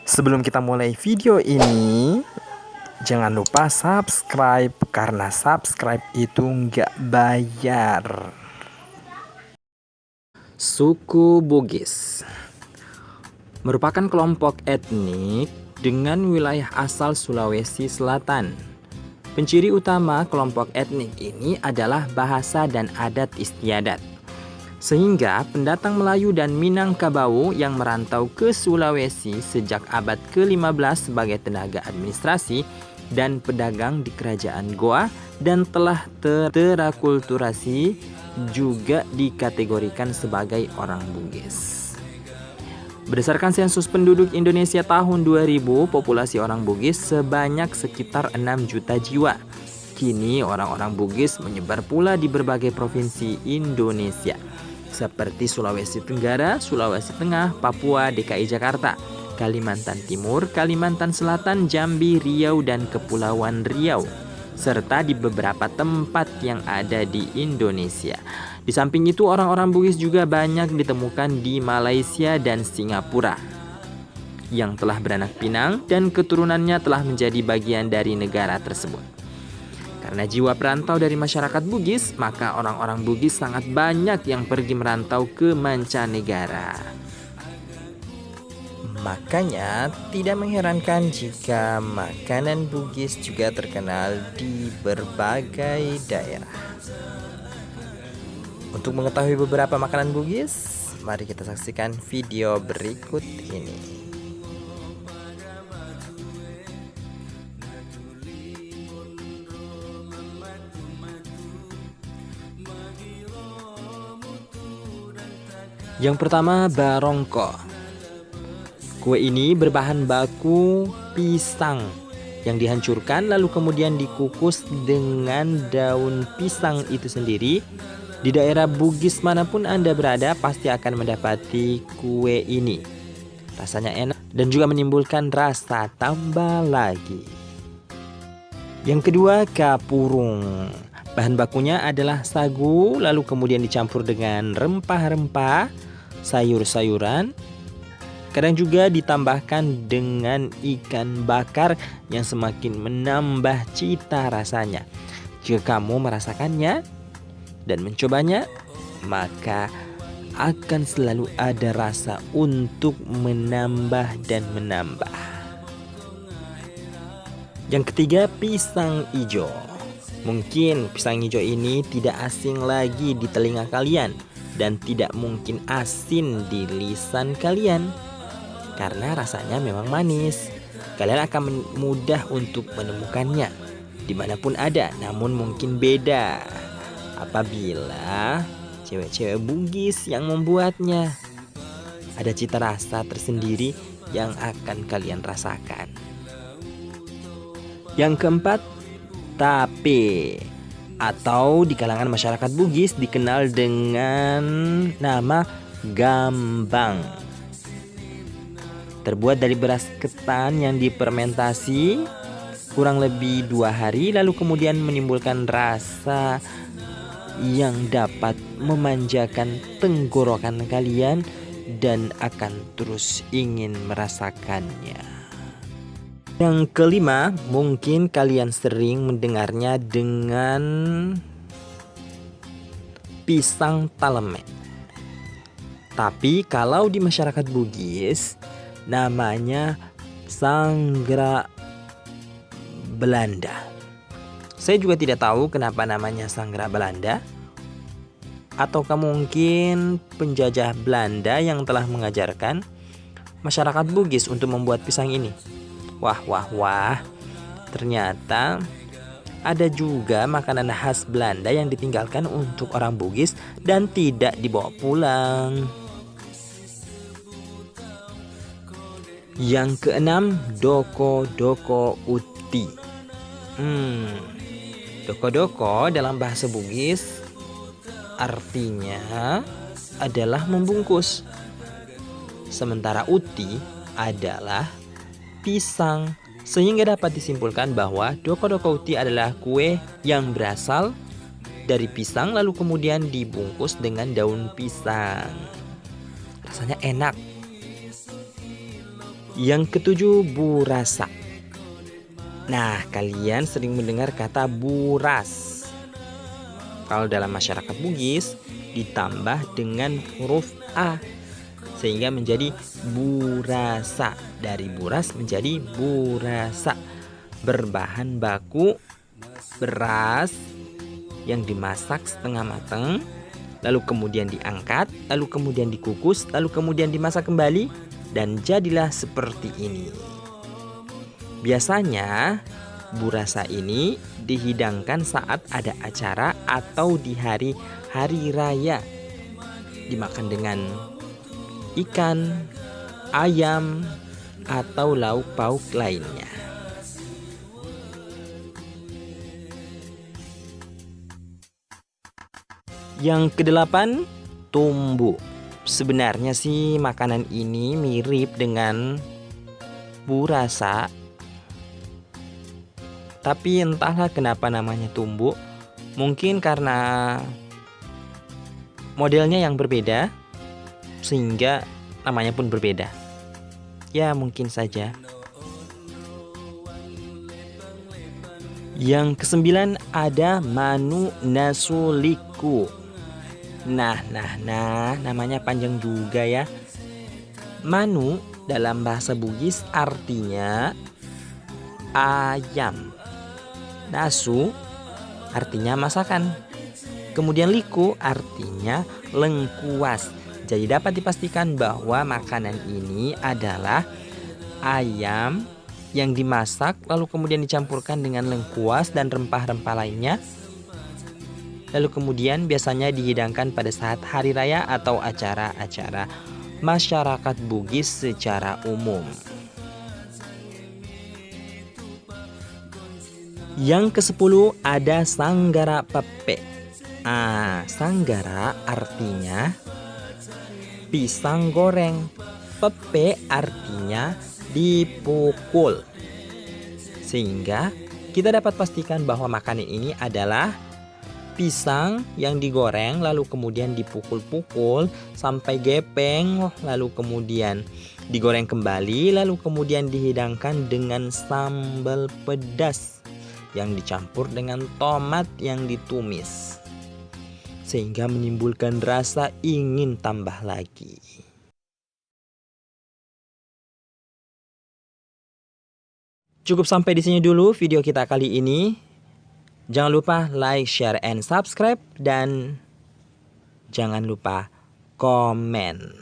Sebelum kita mulai video ini, jangan lupa subscribe karena subscribe itu nggak bayar. Suku Bugis merupakan kelompok etnik dengan wilayah asal Sulawesi Selatan. Penciri utama kelompok etnik ini adalah bahasa dan adat istiadat. Sehingga pendatang Melayu dan Minangkabau yang merantau ke Sulawesi sejak abad ke-15 sebagai tenaga administrasi dan pedagang di kerajaan Goa dan telah terakulturasi juga dikategorikan sebagai orang Bugis. Berdasarkan sensus penduduk Indonesia tahun 2000, populasi orang Bugis sebanyak sekitar 6 juta jiwa. Kini orang-orang Bugis menyebar pula di berbagai provinsi Indonesia, seperti Sulawesi Tenggara, Sulawesi Tengah, Papua, DKI Jakarta, Kalimantan Timur, Kalimantan Selatan, Jambi, Riau, dan Kepulauan Riau, serta di beberapa tempat yang ada di Indonesia. Di samping itu, orang-orang Bugis juga banyak ditemukan di Malaysia dan Singapura, yang telah beranak pinang dan keturunannya telah menjadi bagian dari negara tersebut. Karena jiwa perantau dari masyarakat Bugis, maka orang-orang Bugis sangat banyak yang pergi merantau ke mancanegara. Makanya tidak mengherankan jika makanan Bugis juga terkenal di berbagai daerah. Untuk mengetahui beberapa makanan Bugis, mari kita saksikan video berikut ini. Yang pertama, barongko. Kue ini berbahan baku pisang yang dihancurkan lalu kemudian dikukus dengan daun pisang itu sendiri. Di daerah Bugis manapun Anda berada pasti akan mendapati kue ini. Rasanya enak dan juga menimbulkan rasa tambah lagi. Yang kedua, kapurung. Bahan bakunya adalah sagu lalu kemudian dicampur dengan rempah-rempah, sayur-sayuran. Kadang juga ditambahkan dengan ikan bakar yang semakin menambah cita rasanya. Jika kamu merasakannya dan mencobanya, maka akan selalu ada rasa untuk menambah dan menambah. Yang ketiga, pisang hijau. Mungkin pisang hijau ini tidak asing lagi di telinga kalian dan tidak mungkin asin di lisan kalian, karena rasanya memang manis. Kalian akan mudah untuk menemukannya dimanapun ada, namun mungkin beda apabila cewek-cewek Bugis yang membuatnya. Ada cita rasa tersendiri yang akan kalian rasakan. Yang keempat, tape, atau di kalangan masyarakat Bugis dikenal dengan nama gambang. Terbuat dari beras ketan yang difermentasi kurang lebih 2 hari lalu kemudian menimbulkan rasa yang dapat memanjakan tenggorokan kalian dan akan terus ingin merasakannya. Yang kelima, mungkin kalian sering mendengarnya dengan pisang talemet. Tapi kalau di masyarakat Bugis namanya sanggra Belanda. Saya juga tidak tahu kenapa namanya sanggra Belanda. Ataukah mungkin penjajah Belanda yang telah mengajarkan masyarakat Bugis untuk membuat pisang ini. Wah. Ternyata ada juga makanan khas Belanda yang ditinggalkan untuk orang Bugis dan tidak dibawa pulang. Yang keenam, doko-doko uti. Doko-doko dalam bahasa Bugis artinya adalah membungkus. Sementara uti adalah pisang. Sehingga dapat disimpulkan bahwa doko-doko uti adalah kue yang berasal dari pisang lalu kemudian dibungkus dengan daun pisang. Rasanya enak. Yang ketujuh, burasa. Nah, kalian sering mendengar kata buras. Kalau dalam masyarakat Bugis ditambah dengan huruf A sehingga menjadi burasa. Dari buras menjadi burasa. Berbahan baku beras yang dimasak setengah matang, lalu kemudian diangkat, lalu kemudian dikukus, lalu kemudian dimasak kembali, dan jadilah seperti ini. Biasanya burasa ini dihidangkan saat ada acara atau di hari raya. Dimakan dengan ikan, ayam, atau lauk pauk lainnya. Yang kedelapan, tumbu. Sebenarnya sih makanan ini mirip dengan burasa, tapi entahlah kenapa namanya tumbu. Mungkin karena modelnya yang berbeda sehingga namanya pun berbeda. Ya, mungkin saja. Yang kesembilan ada manu nasuliku. Nah, namanya panjang juga ya. Manu dalam bahasa Bugis artinya ayam. Nasu artinya masakan. Kemudian liku artinya lengkuas. Jadi dapat dipastikan bahwa makanan ini adalah ayam yang dimasak lalu kemudian dicampurkan dengan lengkuas dan rempah-rempah lainnya. Lalu kemudian biasanya dihidangkan pada saat hari raya atau acara-acara masyarakat Bugis secara umum. Yang ke-10 ada sanggara pepe. Sanggara artinya pisang goreng. Pepe artinya dipukul. Sehingga kita dapat pastikan bahwa makanan ini adalah pisang yang digoreng lalu kemudian dipukul-pukul sampai gepeng, lalu kemudian digoreng kembali, lalu kemudian dihidangkan dengan sambal pedas yang dicampur dengan tomat yang ditumis sehingga menimbulkan rasa ingin tambah lagi. Cukup sampai di sini dulu video kita kali ini. Jangan lupa like, share, and subscribe, dan jangan lupa komen.